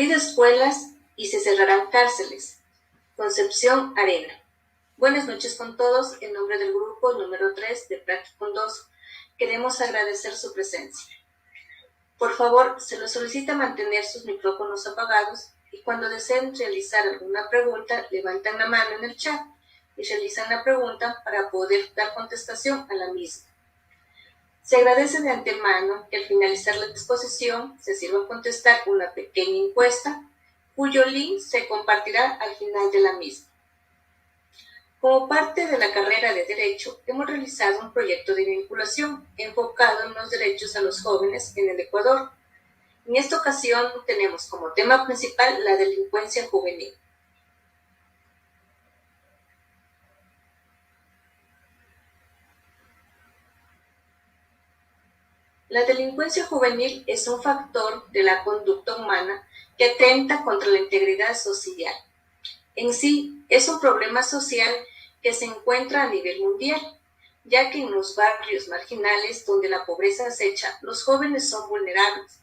abrir escuelas y se cerrarán cárceles. Concepción Arena. Buenas noches con todos. En nombre del grupo número 3 de Practicum 2, queremos agradecer su presencia. Por favor, se les solicita mantener sus micrófonos apagados y cuando deseen realizar alguna pregunta, levantan la mano en el chat y realizan la pregunta para poder dar contestación a la misma. Se agradece de antemano que al finalizar la exposición se sirva a contestar una pequeña encuesta cuyo link se compartirá al final de la misma. Como parte de la carrera de Derecho, hemos realizado un proyecto de vinculación enfocado en los derechos a los jóvenes en el Ecuador. En esta ocasión tenemos como tema principal la delincuencia juvenil. La delincuencia juvenil es un factor de la conducta humana que atenta contra la integridad social. En sí, es un problema social que se encuentra a nivel mundial, ya que en los barrios marginales donde la pobreza acecha, los jóvenes son vulnerables.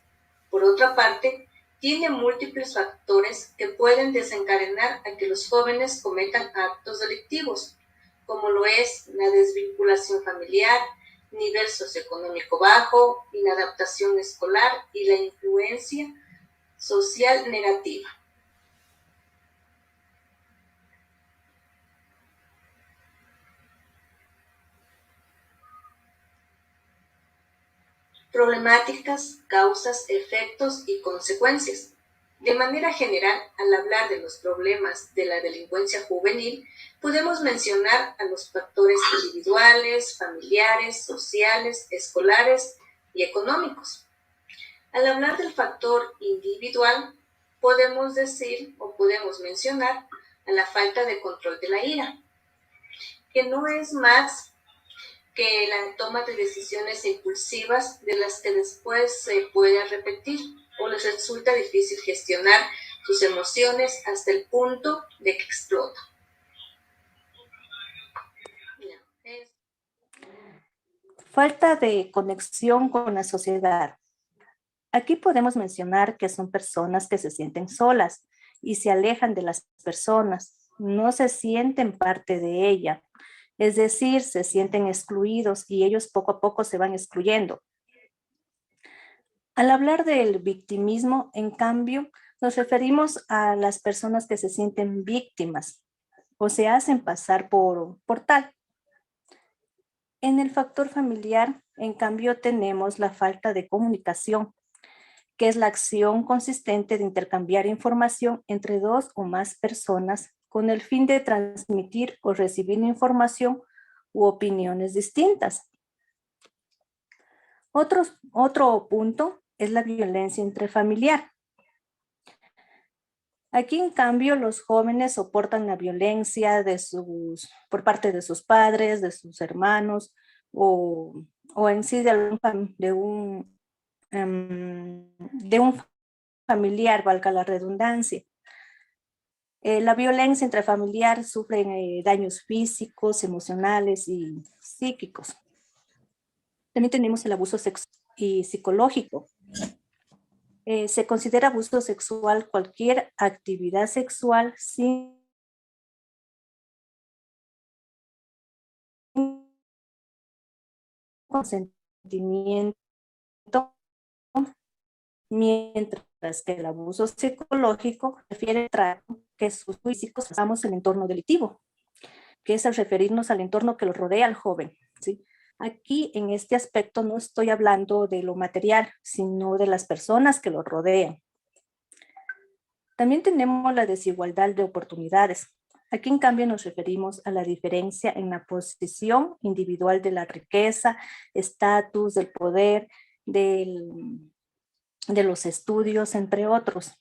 Por otra parte, tiene múltiples factores que pueden desencadenar a que los jóvenes cometan actos delictivos, como lo es la desvinculación familiar, nivel socioeconómico bajo, inadaptación escolar y la influencia social negativa. Problemáticas, causas, efectos y consecuencias. De manera general, al hablar de los problemas de la delincuencia juvenil, podemos mencionar a los factores individuales, familiares, sociales, escolares y económicos. Al hablar del factor individual, podemos decir o podemos mencionar a la falta de control de la ira, que no es más que la toma de decisiones impulsivas de las que después se puede repetir o les resulta difícil gestionar sus emociones hasta el punto de que explota. Falta de conexión con la sociedad. Aquí podemos mencionar que son personas que se sienten solas y se alejan de las personas, no se sienten parte de ella. Es decir, se sienten excluidos y ellos poco a poco se van excluyendo. Al hablar del victimismo, en cambio, nos referimos a las personas que se sienten víctimas o se hacen pasar por tal. En el factor familiar, en cambio, tenemos la falta de comunicación, que es la acción consistente de intercambiar información entre dos o más personas con el fin de transmitir o recibir información u opiniones distintas. Otro punto es la violencia intrafamiliar. Aquí, en cambio, los jóvenes soportan la violencia por parte de sus padres, de sus hermanos, o en sí de un familiar, valga la redundancia. La violencia intrafamiliar sufre daños físicos, emocionales y psíquicos. También tenemos el abuso sexual y psicológico. Se considera abuso sexual cualquier actividad sexual sin consentimiento, mientras que el abuso psicológico refiere al trato que sus físicos pasamos en el entorno delictivo, que es al referirnos al entorno que lo rodea al joven, ¿sí? Aquí, en este aspecto, no estoy hablando de lo material, sino de las personas que lo rodean. También tenemos la desigualdad de oportunidades. Aquí, en cambio, nos referimos a la diferencia en la posición individual de la riqueza, estatus, del poder, de los estudios, entre otros.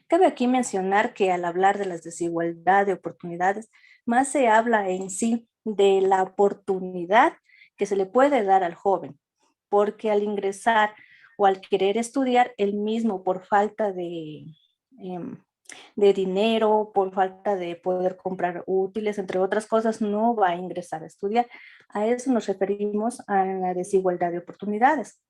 Cabe aquí mencionar que al hablar de las desigualdades de oportunidades, más se habla en sí de la oportunidad que se le puede dar al joven, porque al ingresar o al querer estudiar, él mismo por falta de dinero, por falta de poder comprar útiles, entre otras cosas, no va a ingresar a estudiar. A eso nos referimos a la desigualdad de oportunidades.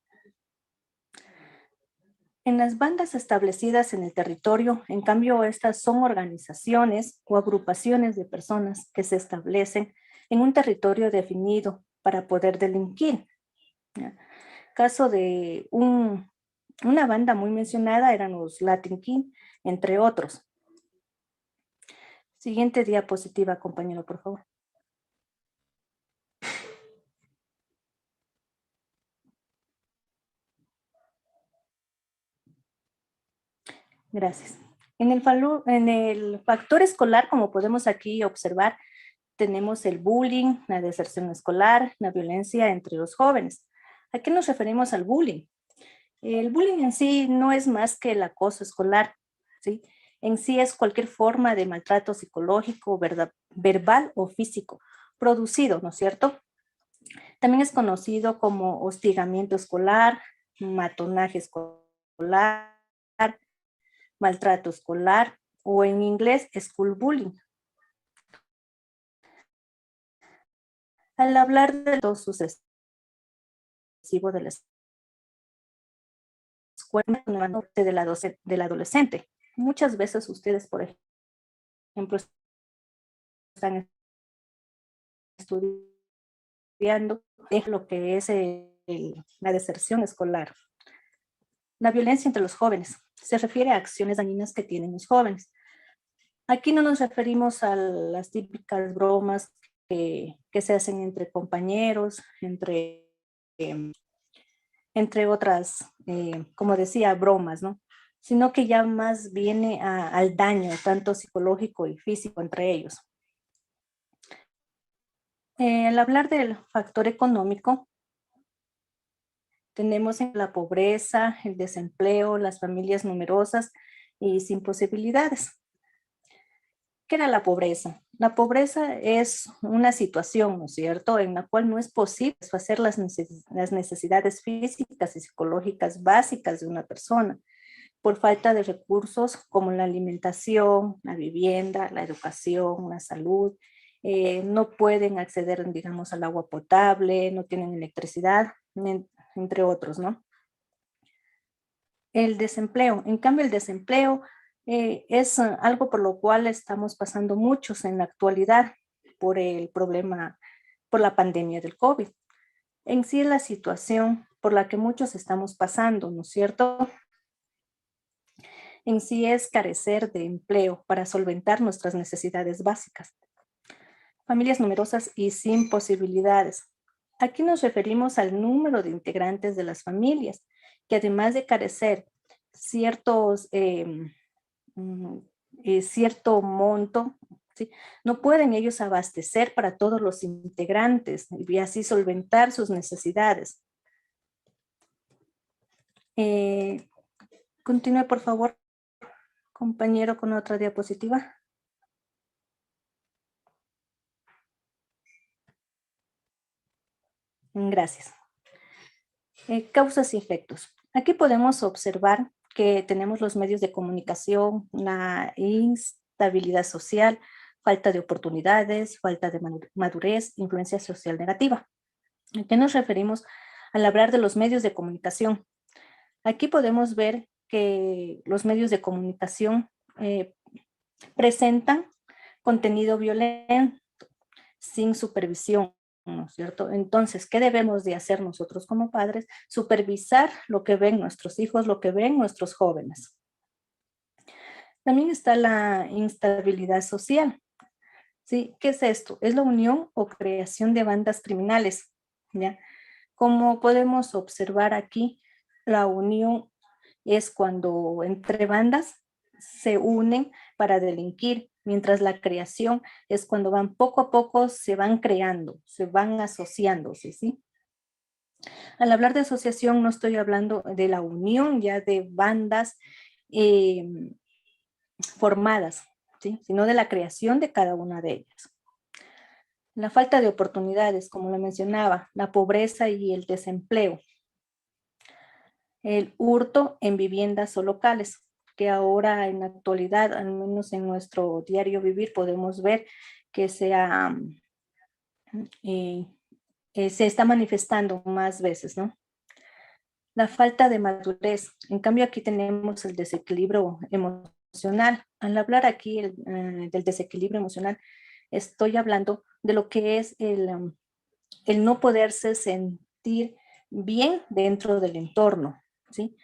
En las bandas establecidas en el territorio, en cambio, estas son organizaciones o agrupaciones de personas que se establecen en un territorio definido para poder delinquir. ¿Ya? Caso de una banda muy mencionada eran los Latin King, entre otros. Siguiente diapositiva, compañero, por favor. Gracias. En el factor escolar, como podemos aquí observar, tenemos el bullying, la deserción escolar, la violencia entre los jóvenes. ¿A qué nos referimos al bullying? El bullying en sí no es más que el acoso escolar, ¿sí? En sí es cualquier forma de maltrato psicológico, verbal o físico producido, ¿no es cierto? También es conocido como hostigamiento escolar, matonaje escolar, maltrato escolar o en inglés school bullying. Al hablar de lo sucesivo de la escuela del adolescente, muchas veces ustedes, por ejemplo, están estudiando lo que es la deserción escolar. La violencia entre los jóvenes se refiere a acciones dañinas que tienen los jóvenes. Aquí no nos referimos a las típicas bromas que se hacen entre compañeros, entre otras, como decía, bromas, ¿no? Sino que ya más viene al daño, tanto psicológico y físico entre ellos. Al hablar del factor económico, tenemos la pobreza, el desempleo, las familias numerosas y sin posibilidades. ¿Qué era la pobreza? La pobreza es una situación, ¿no es cierto?, en la cual no es posible satisfacer las necesidades físicas y psicológicas básicas de una persona por falta de recursos como la alimentación, la vivienda, la educación, la salud. No pueden acceder, digamos, al agua potable, no tienen electricidad, entre otros, ¿no? El desempleo. En cambio, el desempleo es algo por lo cual estamos pasando muchos en la actualidad por el problema, por la pandemia del COVID. En sí es la situación por la que muchos estamos pasando, ¿no es cierto? En sí es carecer de empleo para solventar nuestras necesidades básicas. Familias numerosas y sin posibilidades. Aquí nos referimos al número de integrantes de las familias, que además de carecer cierto monto, ¿sí?, no pueden ellos abastecer para todos los integrantes y así solventar sus necesidades. Continúe, por favor, compañero, con otra diapositiva. Gracias. Causas y efectos. Aquí podemos observar que tenemos los medios de comunicación, la instabilidad social, falta de oportunidades, falta de madurez, influencia social negativa. ¿A qué nos referimos al hablar de los medios de comunicación? Aquí podemos ver que los medios de comunicación presentan contenido violento sin supervisión, ¿no es cierto? Entonces, ¿qué debemos de hacer nosotros como padres? Supervisar lo que ven nuestros hijos, lo que ven nuestros jóvenes. También está la instabilidad social, ¿sí? ¿Qué es esto? Es la unión o creación de bandas criminales, ¿ya? Como podemos observar aquí, la unión es cuando entre bandas se unen para delinquir, mientras la creación es cuando van poco a poco, se van creando, se van asociándose, ¿sí? Al hablar de asociación no estoy hablando de la unión ya de bandas formadas, ¿sí?, sino de la creación de cada una de ellas. La falta de oportunidades, como lo mencionaba, la pobreza y el desempleo. El hurto en viviendas o locales, que ahora en la actualidad, al menos en nuestro diario vivir, podemos ver que se está manifestando más veces, ¿no? La falta de madurez. En cambio, aquí tenemos el desequilibrio emocional. Al hablar aquí del desequilibrio emocional, estoy hablando de lo que es el no poderse sentir bien dentro del entorno, ¿sí?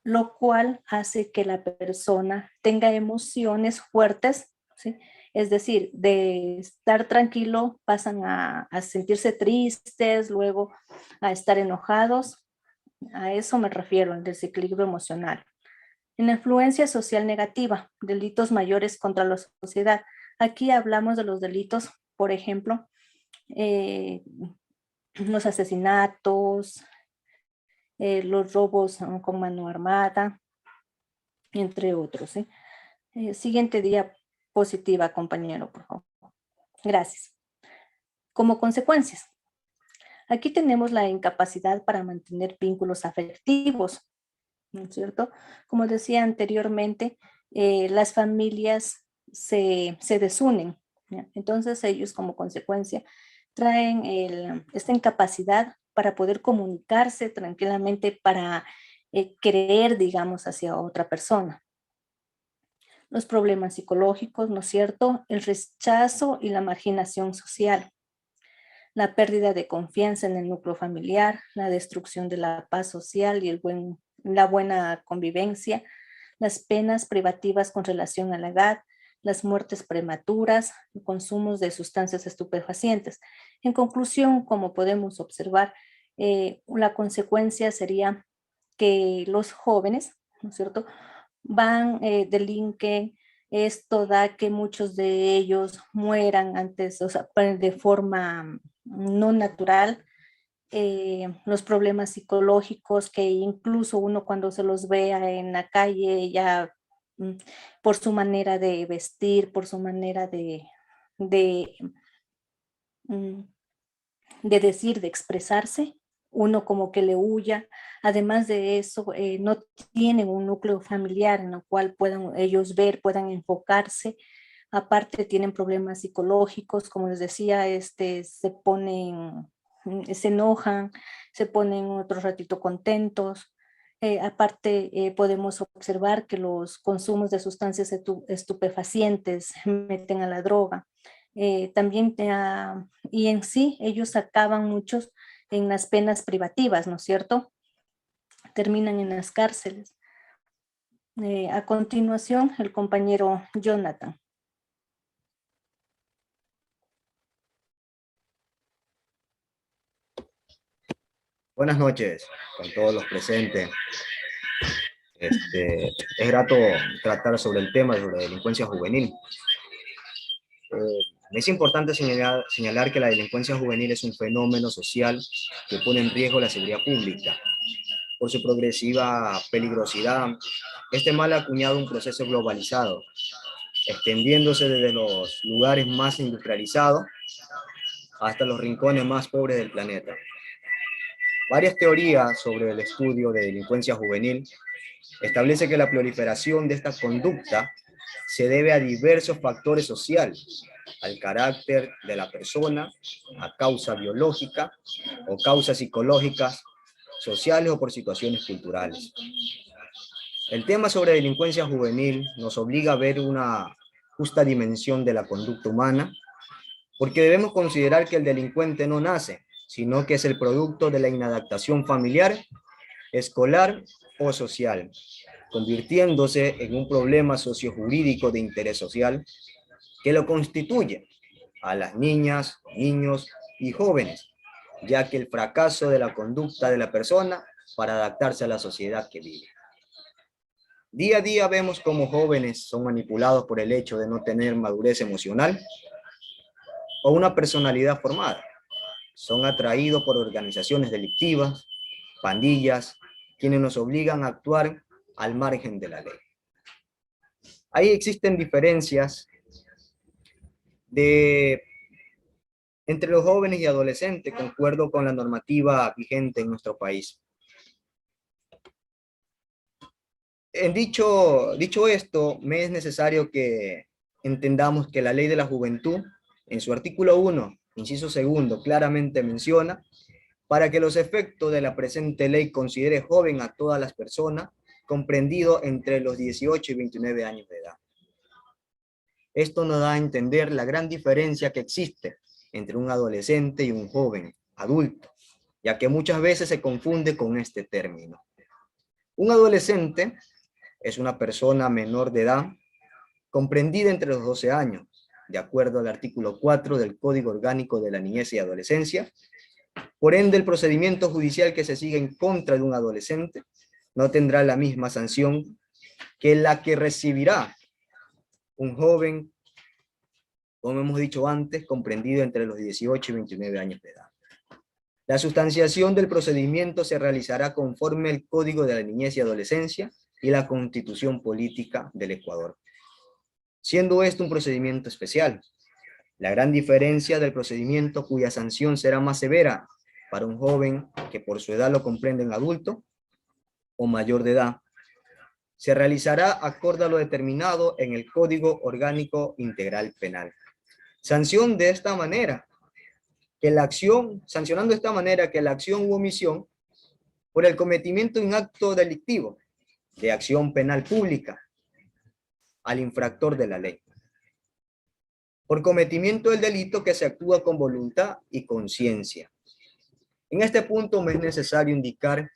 Lo cual hace que la persona tenga emociones fuertes, ¿sí? Es decir, de estar tranquilo pasan a sentirse tristes, luego a estar enojados. A eso me refiero, el desequilibrio emocional. En la influencia social negativa, delitos mayores contra la sociedad. Aquí hablamos de los delitos, por ejemplo, eh, los asesinatos, los robos con mano armada, entre otros. ¿Sí? Siguiente diapositiva, compañero, por favor. Gracias. Como consecuencias, aquí tenemos la incapacidad para mantener vínculos afectivos, ¿no es cierto? Como decía anteriormente, las familias se desunen, ¿ya? Entonces ellos como consecuencia traen esta incapacidad para poder comunicarse tranquilamente, para creer, digamos, hacia otra persona. Los problemas psicológicos, ¿no es cierto? El rechazo y la marginación social, la pérdida de confianza en el núcleo familiar, la destrucción de la paz social y la buena convivencia, las penas privativas con relación a la edad, las muertes prematuras, consumos de sustancias estupefacientes. En conclusión, como podemos observar, la consecuencia sería que los jóvenes, ¿no es cierto?, delinquen. Esto da que muchos de ellos mueran antes, o sea, de forma no natural. Los problemas psicológicos que incluso uno cuando se los vea en la calle ya mm, por su manera de vestir, por su manera de, mm, de decir, de expresarse, uno como que le huya. Además de eso, no tienen un núcleo familiar en el cual puedan ellos ver, puedan enfocarse. Aparte tienen problemas psicológicos, como les decía, se ponen, se enojan, se ponen otro ratito contentos. Aparte, podemos observar que los consumos de sustancias estupefacientes meten a la droga. También, y en sí, ellos acaban muchos en las penas privativas, ¿no es cierto? Terminan en las cárceles. A continuación, el compañero Jonathan. Buenas noches con todos los presentes. Es grato tratar sobre el tema de la delincuencia juvenil. Es importante señalar que la delincuencia juvenil es un fenómeno social que pone en riesgo la seguridad pública. Por su progresiva peligrosidad, este mal ha acuñado un proceso globalizado, extendiéndose desde los lugares más industrializados hasta los rincones más pobres del planeta. Varias teorías sobre el estudio de delincuencia juvenil establece que la proliferación de esta conducta se debe a diversos factores sociales, al carácter de la persona, a causa biológica o causas psicológicas, sociales o por situaciones culturales. El tema sobre delincuencia juvenil nos obliga a ver una justa dimensión de la conducta humana, porque debemos considerar que el delincuente no nace, sino que es el producto de la inadaptación familiar, escolar o social, convirtiéndose en un problema sociojurídico de interés social que lo constituye a las niñas, niños y jóvenes, ya que el fracaso de la conducta de la persona para adaptarse a la sociedad que vive. Día a día vemos cómo jóvenes son manipulados por el hecho de no tener madurez emocional o una personalidad formada. Son atraídos por organizaciones delictivas, pandillas, quienes nos obligan a actuar al margen de la ley. Ahí existen diferencias entre los jóvenes y adolescentes, concuerdo con la normativa vigente en nuestro país. Dicho esto, me es necesario que entendamos que la Ley de la Juventud, en su artículo 1, inciso segundo, claramente menciona para que los efectos de la presente ley considere joven a todas las personas comprendido entre los 18 y 29 años de edad. Esto nos da a entender la gran diferencia que existe entre un adolescente y un joven adulto, ya que muchas veces se confunde con este término. Un adolescente es una persona menor de edad, comprendida entre los 12 años, de acuerdo al artículo 4 del Código Orgánico de la Niñez y Adolescencia. Por ende, el procedimiento judicial que se sigue en contra de un adolescente no tendrá la misma sanción que la que recibirá un joven, como hemos dicho antes, comprendido entre los 18 y 29 años de edad. La sustanciación del procedimiento se realizará conforme al Código de la Niñez y Adolescencia y la Constitución Política del Ecuador, siendo esto un procedimiento especial. La gran diferencia del procedimiento cuya sanción será más severa para un joven que por su edad lo comprende en adulto o mayor de edad, se realizará acorde a lo determinado en el Código Orgánico Integral Penal. Sancionando de esta manera que la acción u omisión por el cometimiento de un acto delictivo de acción penal pública al infractor de la ley. Por cometimiento del delito que se actúa con voluntad y conciencia. En este punto me es necesario indicar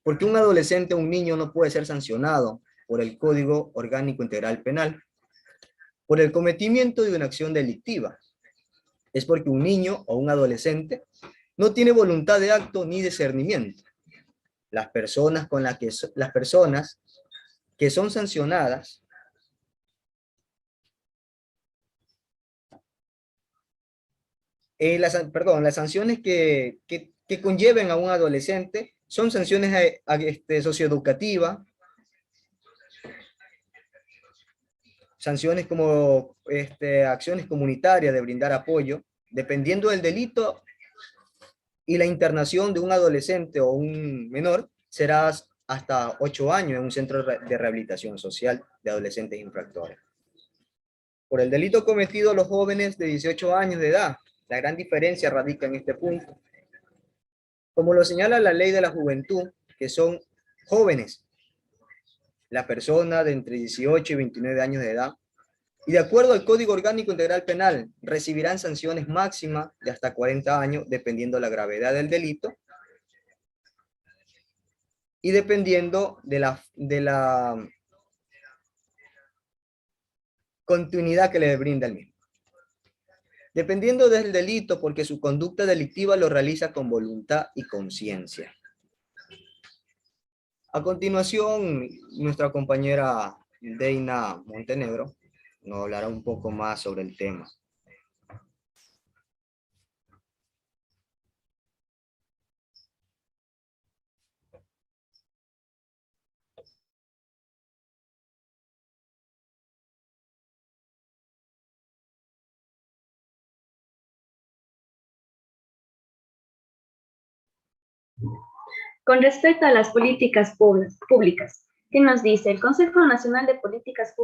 por qué un adolescente o un niño no puede ser sancionado por el Código Orgánico Integral Penal por el cometimiento de una acción delictiva. Es porque un niño o un adolescente no tiene voluntad de acto ni discernimiento. Las personas que son sancionadas las sanciones que conlleven a un adolescente son sanciones socioeducativas, sanciones como acciones comunitarias de brindar apoyo, dependiendo del delito, y la internación de un adolescente o un menor será hasta 8 años en un centro de rehabilitación social de adolescentes infractores. Por el delito cometido a los jóvenes de 18 años de edad, la gran diferencia radica en este punto. Como lo señala la Ley de la Juventud, que son jóvenes, la persona de entre 18 y 29 años de edad, y de acuerdo al Código Orgánico Integral Penal, recibirán sanciones máximas de hasta 40 años, dependiendo de la gravedad del delito, y dependiendo de la continuidad que le brinda el mismo. Dependiendo del delito, porque su conducta delictiva lo realiza con voluntad y conciencia. A continuación, nuestra compañera Deina Montenegro nos hablará un poco más sobre el tema. Con respecto a las políticas públicas, ¿qué nos dice? El Consejo Nacional de Políticas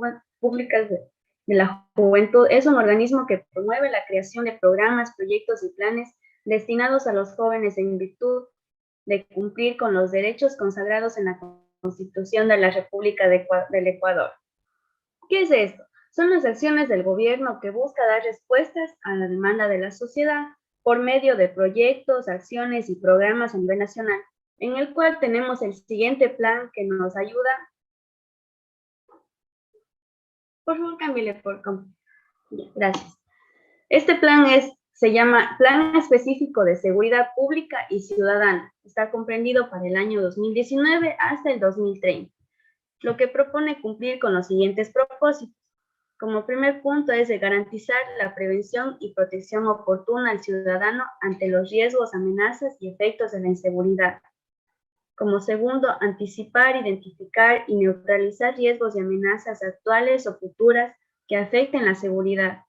Públicas de la Juventud es un organismo que promueve la creación de programas, proyectos y planes destinados a los jóvenes en virtud de cumplir con los derechos consagrados en la Constitución de la República del Ecuador. ¿Qué es esto? Son las acciones del gobierno que busca dar respuestas a la demanda de la sociedad por medio de proyectos, acciones y programas a nivel nacional, en el cual tenemos el siguiente plan que nos ayuda. Por favor, cámbiale por... Gracias. Este plan se llama Plan Específico de Seguridad Pública y Ciudadana. Está comprendido para el año 2019 hasta el 2030, lo que propone cumplir con los siguientes propósitos. Como primer punto es de garantizar la prevención y protección oportuna al ciudadano ante los riesgos, amenazas y efectos de la inseguridad. Como segundo, anticipar, identificar y neutralizar riesgos y amenazas actuales o futuras que afecten la seguridad.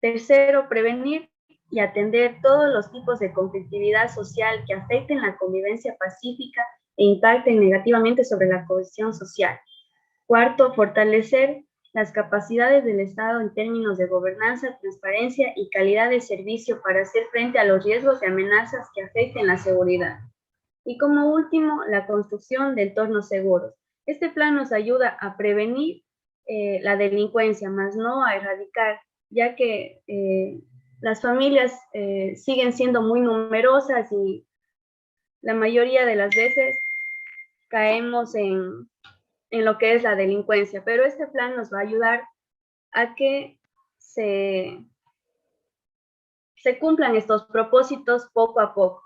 Tercero, prevenir y atender todos los tipos de conflictividad social que afecten la convivencia pacífica e impacten negativamente sobre la cohesión social. Cuarto, fortalecer las capacidades del Estado en términos de gobernanza, transparencia y calidad de servicio para hacer frente a los riesgos y amenazas que afecten la seguridad. Y como último, la construcción de entornos seguros. Este plan nos ayuda a prevenir la delincuencia, más no a erradicar, ya que las familias siguen siendo muy numerosas y la mayoría de las veces caemos en lo que es la delincuencia, pero este plan nos va a ayudar a que se cumplan estos propósitos poco a poco.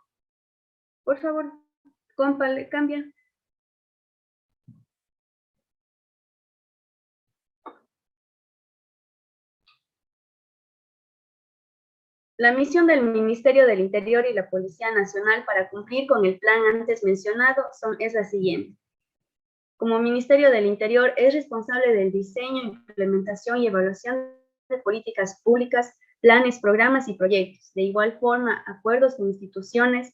Por favor, compa, le cambia. La misión del Ministerio del Interior y la Policía Nacional para cumplir con el plan antes mencionado es la siguiente. Como Ministerio del Interior es responsable del diseño, implementación y evaluación de políticas públicas, planes, programas y proyectos. De igual forma, acuerdos con instituciones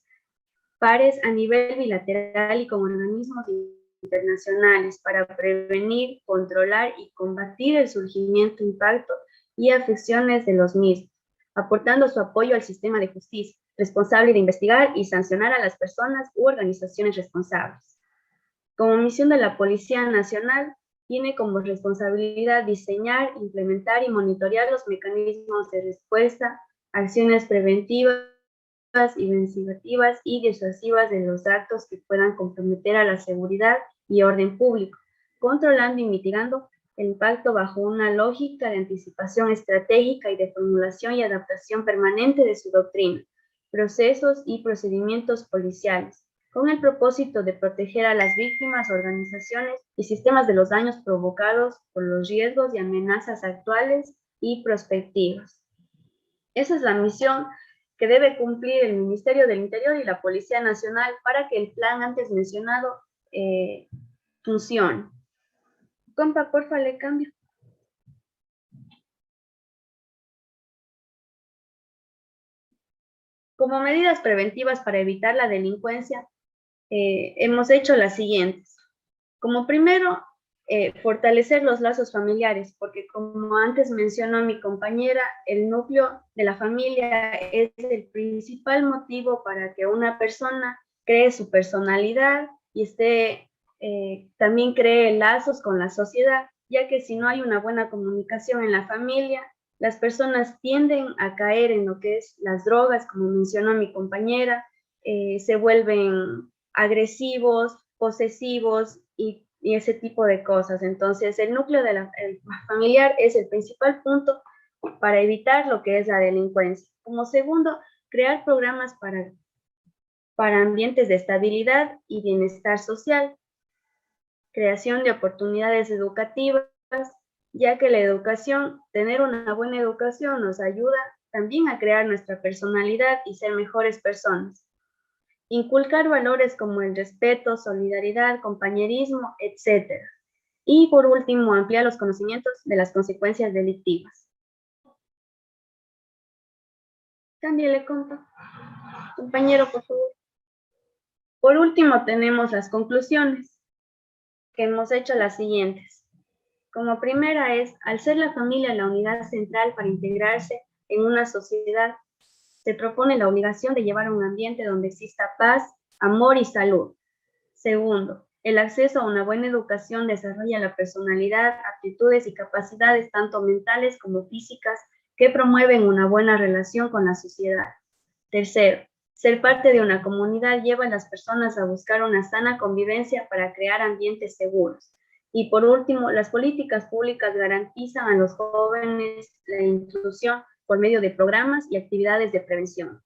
pares a nivel bilateral y con organismos internacionales para prevenir, controlar y combatir el surgimiento, impacto y afecciones de los mismos, aportando su apoyo al sistema de justicia, responsable de investigar y sancionar a las personas u organizaciones responsables. Como misión de la Policía Nacional, tiene como responsabilidad diseñar, implementar y monitorear los mecanismos de respuesta, acciones preventivas, investigativas y disuasivas de los actos que puedan comprometer a la seguridad y orden público, controlando y mitigando el impacto bajo una lógica de anticipación estratégica y de formulación y adaptación permanente de su doctrina, procesos y procedimientos policiales, con el propósito de proteger a las víctimas, organizaciones y sistemas de los daños provocados por los riesgos y amenazas actuales y prospectivos. Esa es la misión que debe cumplir el Ministerio del Interior y la Policía Nacional para que el plan antes mencionado funcione. Compa, porfa, le cambio. Como medidas preventivas para evitar la delincuencia, hemos hecho las siguientes. Como primero, fortalecer los lazos familiares, porque como antes mencionó mi compañera, el núcleo de la familia es el principal motivo para que una persona cree su personalidad y también cree lazos con la sociedad, ya que si no hay una buena comunicación en la familia, las personas tienden a caer en lo que es las drogas, como mencionó mi compañera, se vuelven agresivos, posesivos y ese tipo de cosas. Entonces, el núcleo familiar es el principal punto para evitar lo que es la delincuencia. Como segundo, crear programas para ambientes de estabilidad y bienestar social, creación de oportunidades educativas, ya que la educación, tener una buena educación nos ayuda también a crear nuestra personalidad y ser mejores personas. Inculcar valores como el respeto, solidaridad, compañerismo, etc. Y por último, ampliar los conocimientos de las consecuencias delictivas. Cámbiale, compa. Compañero, por favor. Por último, tenemos las conclusiones, que hemos hecho las siguientes. Como primera es, al ser la familia la unidad central para integrarse en una sociedad, se propone la obligación de llevar un ambiente donde exista paz, amor y salud. Segundo, el acceso a una buena educación desarrolla la personalidad, aptitudes y capacidades tanto mentales como físicas que promueven una buena relación con la sociedad. Tercero, ser parte de una comunidad lleva a las personas a buscar una sana convivencia para crear ambientes seguros. Y por último, las políticas públicas garantizan a los jóvenes la inclusión por medio de programas y actividades de prevención.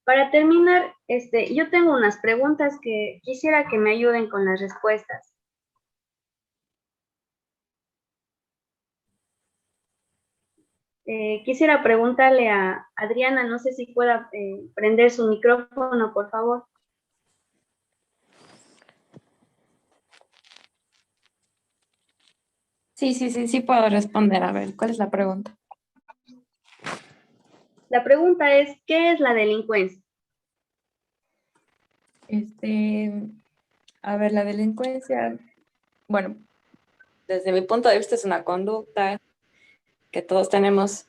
Para terminar, yo tengo unas preguntas que quisiera que me ayuden con las respuestas. Quisiera preguntarle a Adriana, no sé si pueda prender su micrófono, por favor. Sí puedo responder. A ver, ¿cuál es la pregunta? La pregunta es, ¿qué es la delincuencia? A ver, la delincuencia, bueno, desde mi punto de vista es una conducta que todos tenemos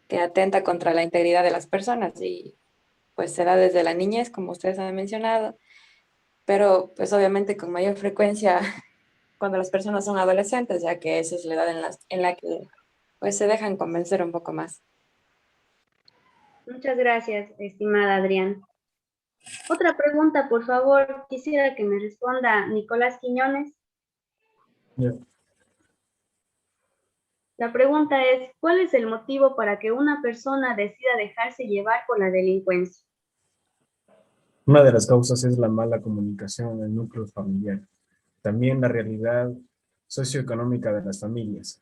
que atenta contra la integridad de las personas y pues se da desde la niñez, como ustedes han mencionado, pero pues obviamente con mayor frecuencia cuando las personas son adolescentes, ya que esa es la edad en la que pues se dejan convencer un poco más. Muchas gracias, estimada Adrián. Otra pregunta, por favor, quisiera que me responda Nicolás Quiñones. Ya. La pregunta es, ¿cuál es el motivo para que una persona decida dejarse llevar por la delincuencia? Una de las causas es la mala comunicación en el núcleo familiar. También la realidad socioeconómica de las familias,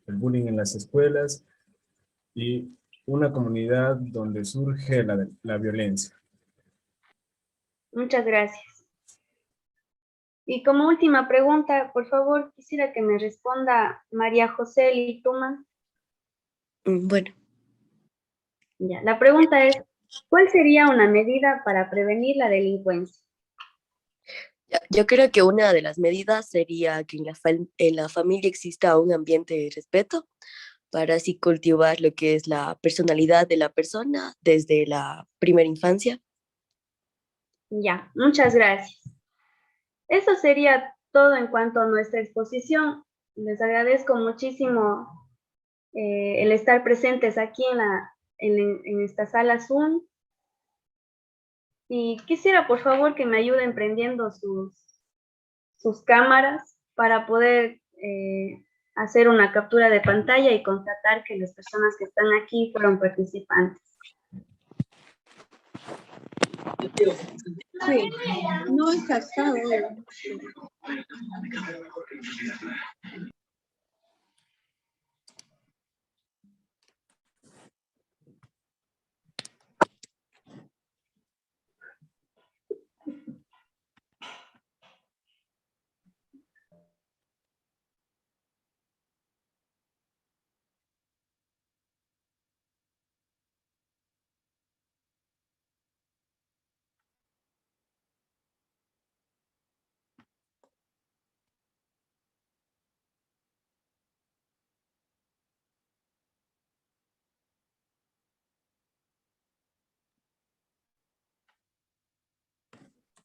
el bullying en las escuelas y una comunidad donde surge la violencia. Muchas gracias. Y como última pregunta, por favor, quisiera que me responda María José Lituma. Bueno, Ya, la pregunta es, ¿cuál sería una medida para prevenir la delincuencia? yo creo que una de las medidas sería que en la familia exista un ambiente de respeto para así cultivar lo que es la personalidad de la persona desde la primera infancia. Ya, muchas gracias. Eso sería todo en cuanto a nuestra exposición. Les agradezco muchísimo el estar presentes aquí en esta sala Zoom. Y quisiera, por favor, que me ayuden prendiendo sus cámaras para poder hacer una captura de pantalla y constatar que las personas que están aquí fueron participantes. Sí, no es casado.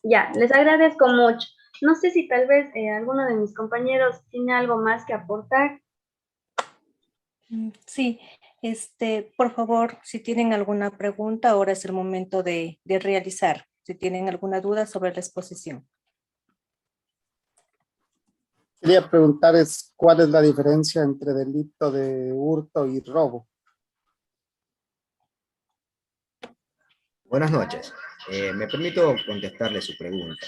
Ya, les agradezco mucho. No sé si tal vez alguno de mis compañeros tiene algo más que aportar. Sí, por favor, si tienen alguna pregunta, ahora es el momento de realizar. Si tienen alguna duda sobre la exposición. Quería preguntar cuál es la diferencia entre delito de hurto y robo. Buenas noches. Me permito contestarle su pregunta.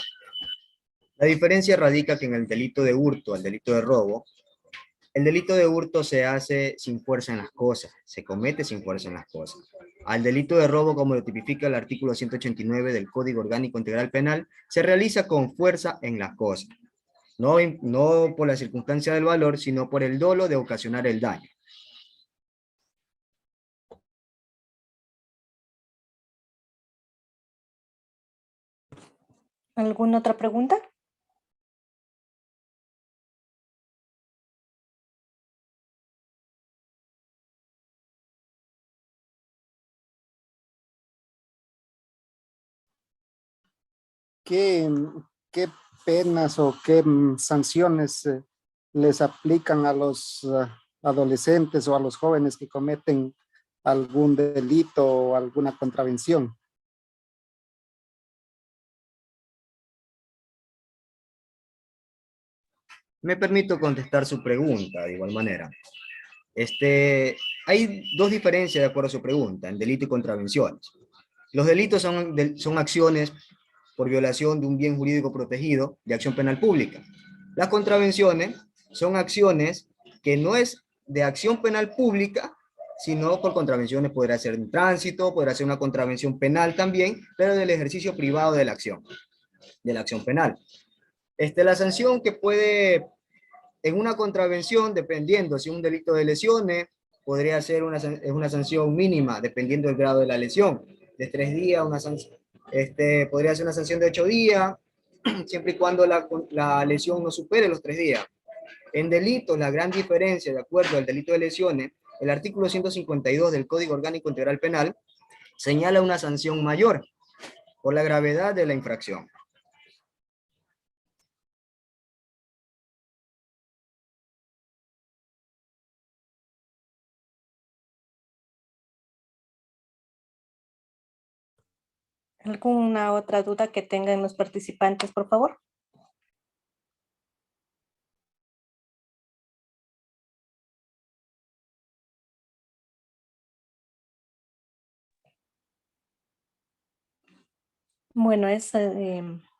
La diferencia radica que en el delito de hurto, el delito de robo, el delito de hurto se hace sin fuerza en las cosas, se comete sin fuerza en las cosas. Al delito de robo, como lo tipifica el artículo 189 del Código Orgánico Integral Penal, se realiza con fuerza en las cosas. No por la circunstancia del valor, sino por el dolo de ocasionar el daño. ¿Alguna otra pregunta? ¿Qué, qué penas o qué sanciones les aplican a los adolescentes o a los jóvenes que cometen algún delito o alguna contravención? Me permito contestar su pregunta de igual manera. Hay dos diferencias de acuerdo a su pregunta, en delito y contravenciones. Los delitos son acciones por violación de un bien jurídico protegido de acción penal pública. Las contravenciones son acciones que no es de acción penal pública, sino por contravenciones podrá ser un tránsito, podrá ser una contravención penal también, pero del ejercicio privado de la acción penal. La sanción que puede En una contravención, dependiendo si un delito de lesiones, podría ser una sanción mínima, dependiendo del grado de la lesión. De 3 días, podría ser una sanción de 8 días, siempre y cuando la lesión no supere los 3 días. En delitos, la gran diferencia, de acuerdo al delito de lesiones, el artículo 152 del Código Orgánico Integral Penal señala una sanción mayor por la gravedad de la infracción. ¿Alguna otra duda que tengan los participantes, por favor? Bueno, es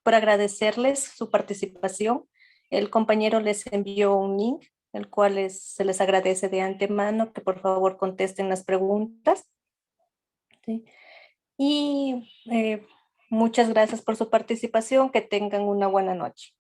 por agradecerles su participación. El compañero les envió un link, el cual se les agradece de antemano que por favor contesten las preguntas. ¿Sí? Y muchas gracias por su participación. Que tengan una buena noche.